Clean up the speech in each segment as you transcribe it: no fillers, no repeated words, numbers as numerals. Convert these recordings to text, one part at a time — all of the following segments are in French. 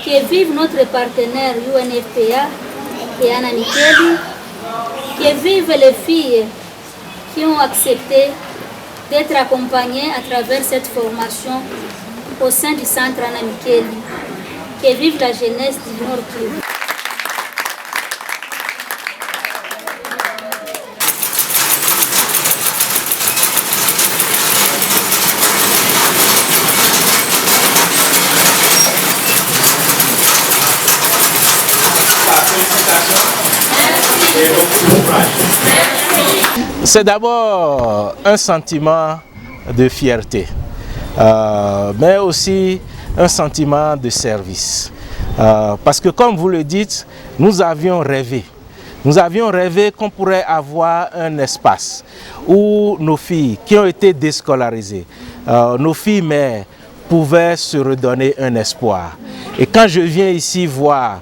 Que vive notre partenaire UNFPA et Anna Mikeli. Que vivent les filles qui ont accepté d'être accompagnées à travers cette formation au sein du centre Anna Mikeli. Que vive la jeunesse du Nord Kivu. C'est d'abord un sentiment de fierté, mais aussi un sentiment de service. Parce que comme vous le dites, nous avions rêvé. Nous avions rêvé qu'on pourrait avoir un espace où nos filles qui ont été déscolarisées, nos filles mères, pouvaient se redonner un espoir. Et quand je viens ici voir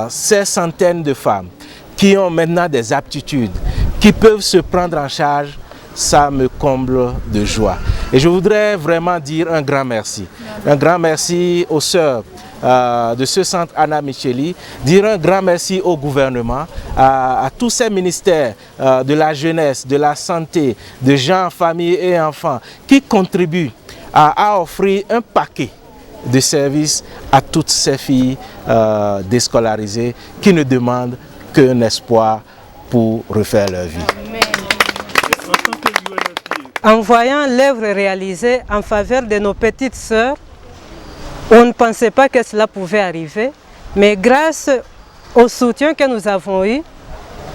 ces centaines de femmes qui ont maintenant des aptitudes, qui peuvent se prendre en charge, ça me comble de joie. Et je voudrais vraiment dire un grand merci. Un grand merci aux sœurs de ce centre Anna Mikeli, dire un grand merci au gouvernement, à tous ces ministères de la jeunesse, de la santé, de gens, familles et enfants qui contribuent à offrir un paquet de services à toutes ces filles déscolarisées qui ne demandent qu'un espoir pour refaire leur vie. En voyant l'œuvre réalisée en faveur de nos petites sœurs, on ne pensait pas que cela pouvait arriver, mais grâce au soutien que nous avons eu,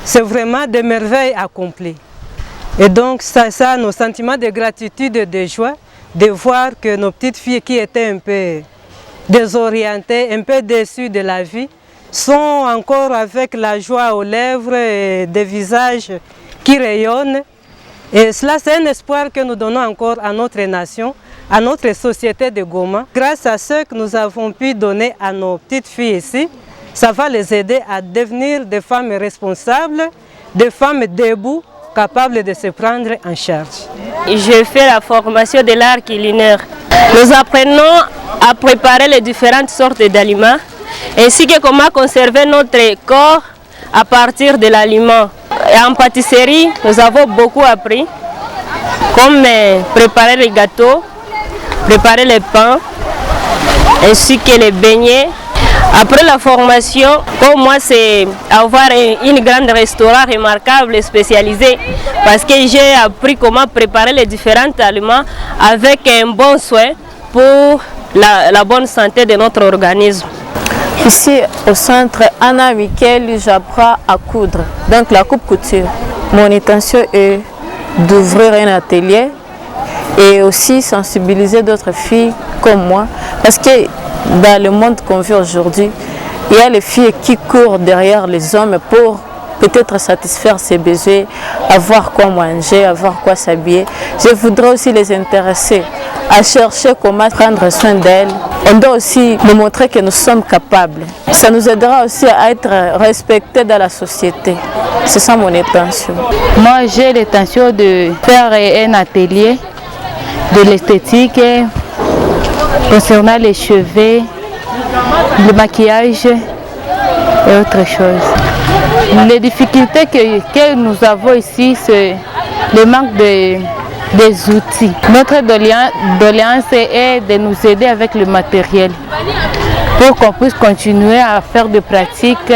c'est vraiment des merveilles accomplies. Et donc ça, nos sentiments de gratitude et de joie, de voir que nos petites filles qui étaient un peu désorientées, un peu déçues de la vie, sont encore avec la joie aux lèvres et des visages qui rayonnent. Et cela, c'est un espoir que nous donnons encore à notre nation, à notre société de Goma. Grâce à ce que nous avons pu donner à nos petites filles ici, ça va les aider à devenir des femmes responsables, des femmes debout, capables de se prendre en charge. J'ai fait la formation de l'art culinaire. Nous apprenons à préparer les différentes sortes d'aliments, ainsi que comment conserver notre corps à partir de l'aliment. En pâtisserie, nous avons beaucoup appris, comme préparer les gâteaux, préparer les pains, ainsi que les beignets. Après la formation, pour moi, c'est avoir une grande restaurant remarquable et spécialisée, parce que j'ai appris comment préparer les différents aliments avec un bon soin pour la bonne santé de notre organisme. Ici, au centre Anna Mikeli, j'apprends à coudre, donc la coupe-couture. Mon intention est d'ouvrir un atelier et aussi sensibiliser d'autres filles comme moi, parce que dans le monde qu'on vit aujourd'hui, il y a les filles qui courent derrière les hommes pour peut-être satisfaire ses besoins, avoir quoi manger, avoir quoi s'habiller. Je voudrais aussi les intéresser à chercher comment prendre soin d'elles. On doit aussi nous montrer que nous sommes capables. Ça nous aidera aussi à être respectés dans la société. C'est ça mon intention. Moi, j'ai l'intention de faire un atelier de l'esthétique concernant les cheveux, le maquillage et autre chose. Les difficultés que nous avons ici, c'est le manque des outils. Notre doléance est de nous aider avec le matériel pour qu'on puisse continuer à faire des pratiques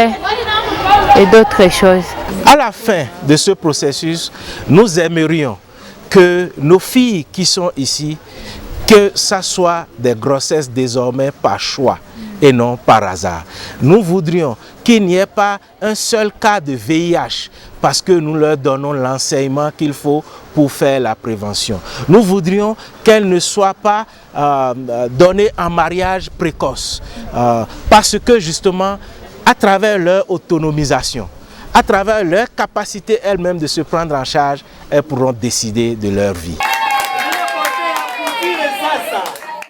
et d'autres choses. À la fin de ce processus, nous aimerions que nos filles qui sont ici, que ça soit des grossesses désormais par choix et non par hasard. Nous voudrions qu'il n'y ait pas un seul cas de VIH parce que nous leur donnons l'enseignement qu'il faut pour faire la prévention. Nous voudrions qu'elles ne soient pas données en mariage précoce parce que justement, à travers leur autonomisation, à travers leur capacité elles-mêmes de se prendre en charge, elles pourront décider de leur vie.